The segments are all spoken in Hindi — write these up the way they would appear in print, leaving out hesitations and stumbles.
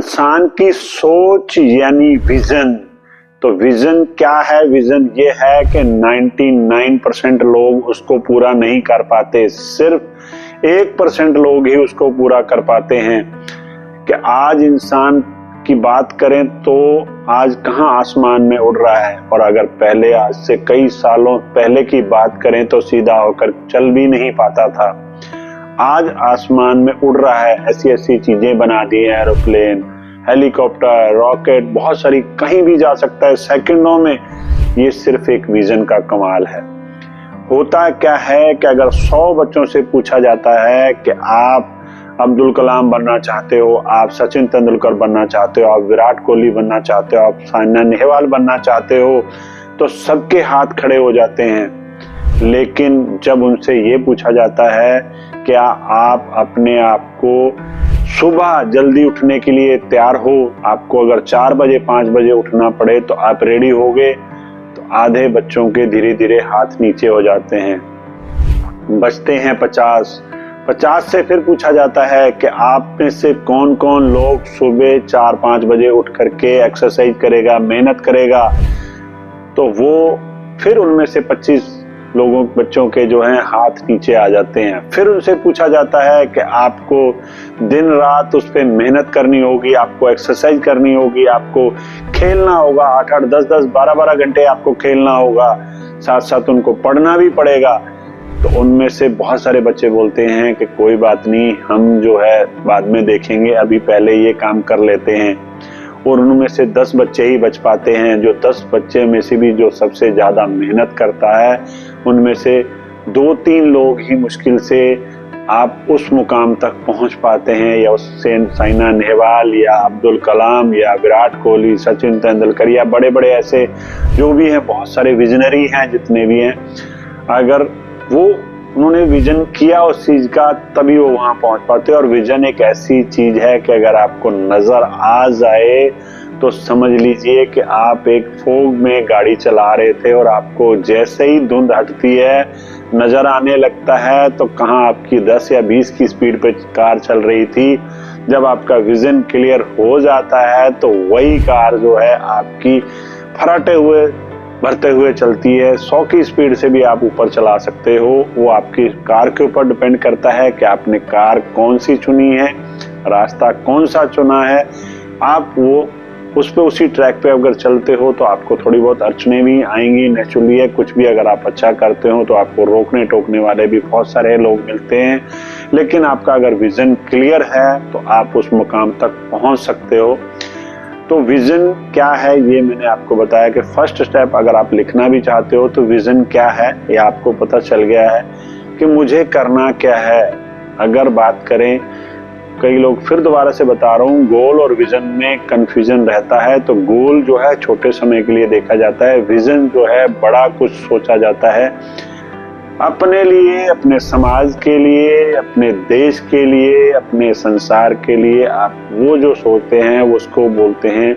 इंसान की सोच यानी विजन। तो विजन क्या है? विजन ये है कि 99% लोग उसको पूरा नहीं कर पाते, सिर्फ 1% लोग ही उसको पूरा कर पाते हैं। कि आज इंसान की बात करें तो आज कहां आसमान में उड़ रहा है, और अगर पहले आज से कई सालों पहले की बात करें तो सीधा होकर चल भी नहीं पाता था। आज आसमान में उड़ रहा है, ऐसी ऐसी चीजें बना दी है, एरोप्लेन, हेलीकॉप्टर, रॉकेट, बहुत सारी, कहीं भी जा सकता है सेकंडों में। ये सिर्फ एक विजन का कमाल है। होता क्या है कि अगर 100 बच्चों से पूछा जाता है कि आप अब्दुल कलाम बनना चाहते हो, आप सचिन तेंदुलकर बनना चाहते हो, आप विराट कोहली बनना चाहते हो, आप साइना नेहवाल बनना चाहते हो, तो सबके हाथ खड़े हो जाते हैं। लेकिन जब उनसे ये पूछा जाता है क्या आप अपने आप को सुबह जल्दी उठने के लिए तैयार हो, आपको अगर 4 बजे 5 बजे उठना पड़े तो आप रेडी होगे, तो आधे बच्चों के धीरे धीरे हाथ नीचे हो जाते हैं। बचते हैं 50 से फिर पूछा जाता है कि आप में से कौन कौन लोग सुबह 4-5 बजे उठ करके एक्सरसाइज करेगा, मेहनत करेगा, तो वो फिर उनमें से 25 लोगों बच्चों के जो हैं हाथ नीचे आ जाते हैं। फिर उनसे पूछा जाता है कि आपको दिन रात उस पर मेहनत करनी होगी, आपको एक्सरसाइज करनी होगी, आपको खेलना होगा, 8-8, 10-10, 12-12 घंटे आपको खेलना होगा, साथ साथ उनको पढ़ना भी पड़ेगा। तो उनमें से बहुत सारे बच्चे बोलते हैं कि कोई बात नहीं, हम जो है बाद में देखेंगे, अभी पहले ये काम कर लेते हैं। और उनमें से 10 बच्चे ही बच पाते हैं। जो 10 बच्चे में से भी जो सबसे ज्यादा मेहनत करता है, उनमें से 2-3 लोग ही मुश्किल से आप उस मुकाम तक पहुंच पाते हैं, या उससे साइना नेहवाल या अब्दुल कलाम या विराट कोहली, सचिन तेंदुलकर या बड़े बड़े ऐसे जो भी हैं, बहुत सारे विजनरी हैं जितने भी हैं, अगर उन्होंने विजन किया उस चीज का, तभी वो वहां पहुंच पाते हैं। और विजन एक ऐसी चीज है कि अगर आपको नजर आ जाए तो समझ लीजिए कि आप एक फोग में गाड़ी चला रहे थे और आपको जैसे ही धुंध हटती है, नजर आने लगता है, तो कहां आपकी 10 या 20 की स्पीड पे कार चल रही थी। जब आपका विजन क्लियर हो जाता है तो वही कार जो है आपकी फराटे हुए बढ़ते हुए चलती है। 100 की स्पीड से भी आप ऊपर चला सकते हो। वो आपकी कार के ऊपर डिपेंड करता है कि आपने कार कौन सी चुनी है, रास्ता कौन सा चुना है। आप वो उसी ट्रैक पे अगर चलते हो तो आपको थोड़ी बहुत अड़चने भी आएंगी, नेचुरली है। कुछ भी अगर आप अच्छा करते हो तो आपको रोकने टोकने वाले भी बहुत सारे लोग मिलते हैं, लेकिन आपका अगर विजन क्लियर है तो आप उस मुकाम तक पहुंच सकते हो। तो विजन क्या है ये मैंने आपको बताया कि फर्स्ट स्टेप, अगर आप लिखना भी चाहते हो तो विजन क्या है ये आपको पता चल गया है कि मुझे करना क्या है। अगर बात करें, कई लोग, फिर दोबारा से बता रहा हूँ, गोल और विजन में कंफ्यूजन रहता है। तो गोल जो है छोटे समय के लिए देखा जाता है, विजन जो है बड़ा कुछ सोचा जाता है, अपने लिए, अपने समाज के लिए, अपने देश के लिए, अपने संसार के लिए आप वो जो सोचते हैं उसको बोलते हैं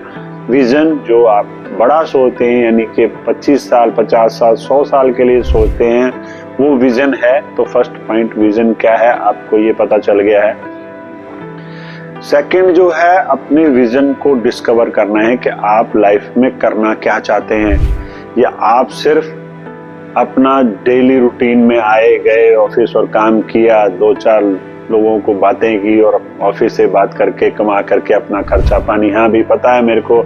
विजन। जो आप बड़ा सोचते हैं, यानी कि 25 साल, 50 साल, 100 साल के लिए सोचते हैं, वो विजन है। तो फर्स्ट पॉइंट विजन क्या है आपको ये पता चल गया है। सेकंड जो है, अपने विजन को डिस्कवर करना है कि आप लाइफ में करना क्या चाहते हैं, या आप सिर्फ अपना डेली रूटीन में आए गए, ऑफिस और काम किया, 2-4 लोगों को बातें की और ऑफिस से बात करके कमा करके अपना खर्चा पानी। हाँ भी पता है मेरे को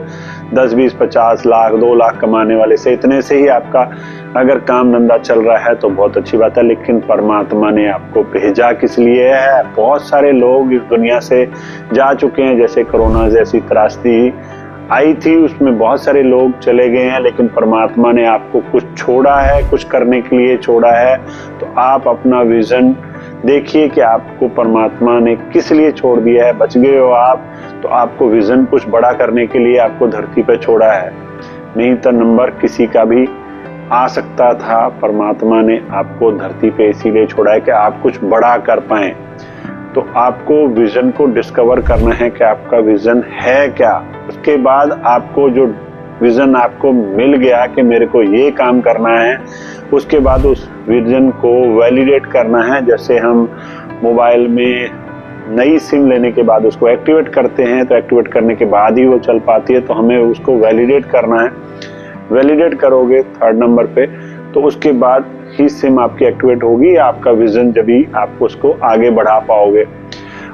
10, 20, 50 लाख, 2 लाख कमाने वाले से, इतने से ही आपका अगर काम धंधा चल रहा है तो बहुत अच्छी बात है। लेकिन परमात्मा ने आपको भेजा किस लिए है? बहुत सारे लोग इस दुनिया से जा चुके हैं, जैसे कोरोना जैसी त्रासदी आई थी, उसमें बहुत सारे लोग चले गए हैं, लेकिन परमात्मा ने आपको कुछ छोड़ा है, कुछ करने के लिए छोड़ा है। तो आप अपना विजन देखिए कि आपको परमात्मा ने किस लिए छोड़ दिया है। बच गए हो आप, तो आपको विजन कुछ बड़ा करने के लिए आपको धरती पे छोड़ा है। नहीं तो नंबर किसी का भी आ सकता था। परमात्मा ने आपको धरती पे इसीलिए छोड़ा है कि आप कुछ बड़ा कर पाएं। तो आपको विजन को डिस्कवर करना है कि आपका विजन है क्या। उसके बाद आपको जो विजन आपको मिल गया कि मेरे को ये काम करना है, उसके बाद उस विजन को वैलिडेट करना है। जैसे हम मोबाइल में नई सिम लेने के बाद उसको एक्टिवेट करते हैं, तो एक्टिवेट करने के बाद ही वो चल पाती है। तो हमें उसको वैलिडेट करना है। वैलिडेट करोगे 3rd नंबर पे, तो उसके बाद ही सिम आपकी एक्टिवेट होगी, आपका विजन जब भी आप उसको आगे बढ़ा पाओगे।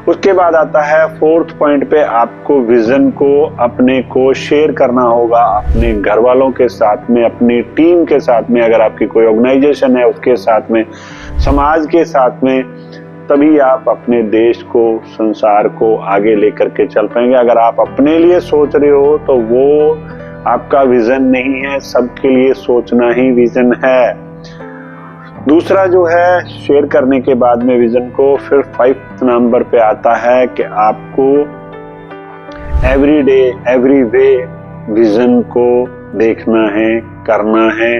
उसके बाद आता है 4th पॉइंट पे, आपको विजन को अपने को शेयर करना होगा अपने घर वालों के साथ में, अपनी टीम के साथ में, अगर आपकी कोई ऑर्गेनाइजेशन है उसके साथ में, समाज के साथ में, तभी आप अपने देश को, संसार को आगे लेकर के चल पाएंगे। अगर आप अपने लिए सोच रहे हो तो वो आपका विजन नहीं है, सबके लिए सोचना ही विजन है। दूसरा जो है, शेयर करने के बाद में विजन को, फिर 5th नंबर पे आता है कि आपको every day every way vision को देखना है, करना है।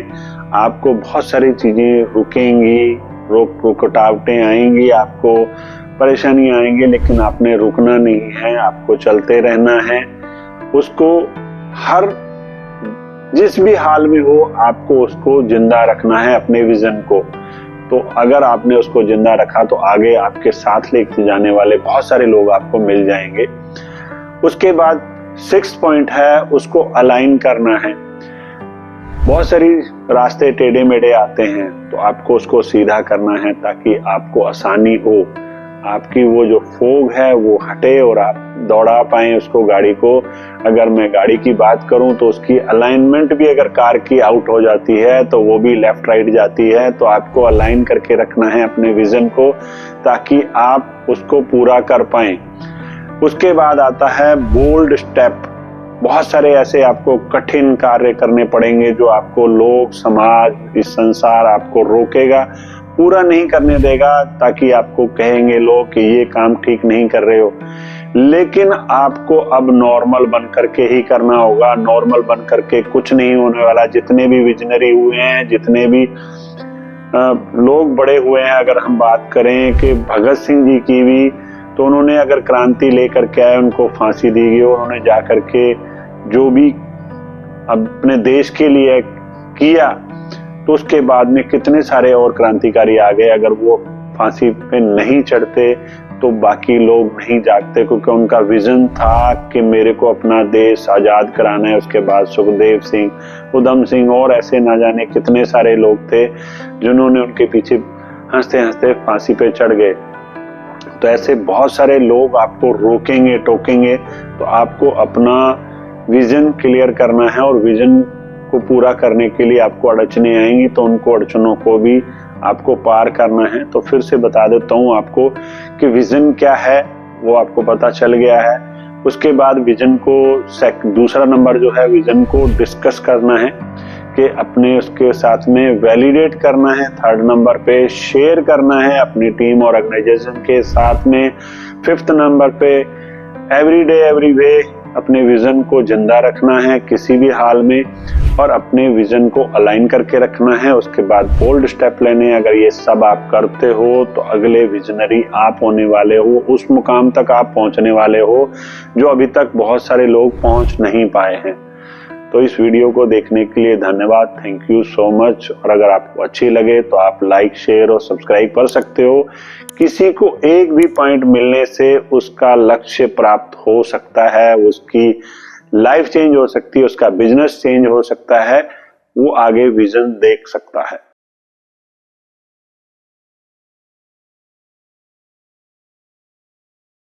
आपको बहुत सारी चीजें रुकेंगी, रुकावटें आएंगी, आपको परेशानी आएंगी, लेकिन आपने रुकना नहीं है, आपको चलते रहना है। उसको हर जिस भी हाल में हो आपको उसको जिंदा रखना है, अपने विजन को। तो अगर आपने उसको जिंदा रखा तो आगे आपके साथ लेके जाने वाले बहुत सारे लोग आपको मिल जाएंगे। उसके बाद 6th पॉइंट है, उसको अलाइन करना है। बहुत सारी रास्ते टेढ़े मेढ़े आते हैं, तो आपको उसको सीधा करना है ताकि आपको आसानी हो, आपकी वो जो फोग है वो हटे और आप दौड़ा पाए उसको, गाड़ी को। अगर मैं गाड़ी की बात करूं तो उसकी अलाइनमेंट भी अगर कार की आउट हो जाती है तो वो भी लेफ्ट राइट जाती है। तो आपको अलाइन करके रखना है अपने विजन को ताकि आप उसको पूरा कर पाए। उसके बाद आता है बोल्ड स्टेप। बहुत सारे ऐसे आपको कठिन कार्य करने पड़ेंगे जो आपको लोग, समाज, इस संसार आपको रोकेगा, पूरा नहीं करने देगा, ताकि आपको कहेंगे लोग कि ये काम ठीक नहीं कर रहे हो। लेकिन आपको अब नॉर्मल बन करके ही करना होगा। नॉर्मल बन करके कुछ नहीं होने वाला। जितने भी विजनरी हुए हैं, जितने भी लोग बड़े हुए हैं, अगर हम बात करें कि भगत सिंह जी की भी, तो उन्होंने अगर क्रांति लेकर के आए, उनको फांसी दी गई, उन्होंने जा करके जो भी अपने देश के लिए किया, तो उसके बाद में कितने सारे और क्रांतिकारी आ गए। अगर वो फांसी पे नहीं चढ़ते तो बाकी लोग नहीं जागते, क्योंकि उनका विजन था कि मेरे को अपना देश आजाद कराना है। उसके बाद सुखदेव सिंह, उधम सिंह और ऐसे ना जाने कितने सारे लोग थे जिन्होंने उनके पीछे हंसते हंसते फांसी पे चढ़ गए। तो ऐसे बहुत सारे लोग आपको रोकेंगे, टोकेंगे, तो आपको अपना विजन क्लियर करना है और विजन को पूरा करने के लिए आपको अड़चने आएंगी, तो उनको अड़चनों को भी आपको पार करना है। तो फिर से बता देता हूँ आपको कि विजन क्या है, वो आपको पता चल गया है। उसके बाद विजन को दूसरा नंबर जो है, विजन को डिस्कस करना है कि अपने उसके साथ में वैलिडेट करना है। 3rd नंबर पे शेयर करना है अपनी टीम और ऑर्गेनाइजेशन के साथ में। 5th नंबर पे एवरी डे एवरी वे अपने विजन को जिंदा रखना है किसी भी हाल में, और अपने विजन को अलाइन करके रखना है। उसके बाद बोल्ड स्टेप लेने। अगर ये सब आप करते हो तो अगले विजनरी आप होने वाले हो, उस मुकाम तक आप पहुंचने वाले हो जो अभी तक बहुत सारे लोग पहुंच नहीं पाए हैं। तो इस वीडियो को देखने के लिए धन्यवाद, थैंक यू सो मच। और अगर आपको अच्छी लगे तो आप लाइक, शेयर और सब्सक्राइब कर सकते हो। किसी को एक भी पॉइंट मिलने से उसका लक्ष्य प्राप्त हो सकता है, उसकी लाइफ चेंज हो सकती है, उसका बिजनेस चेंज हो सकता है, वो आगे विजन देख सकता है।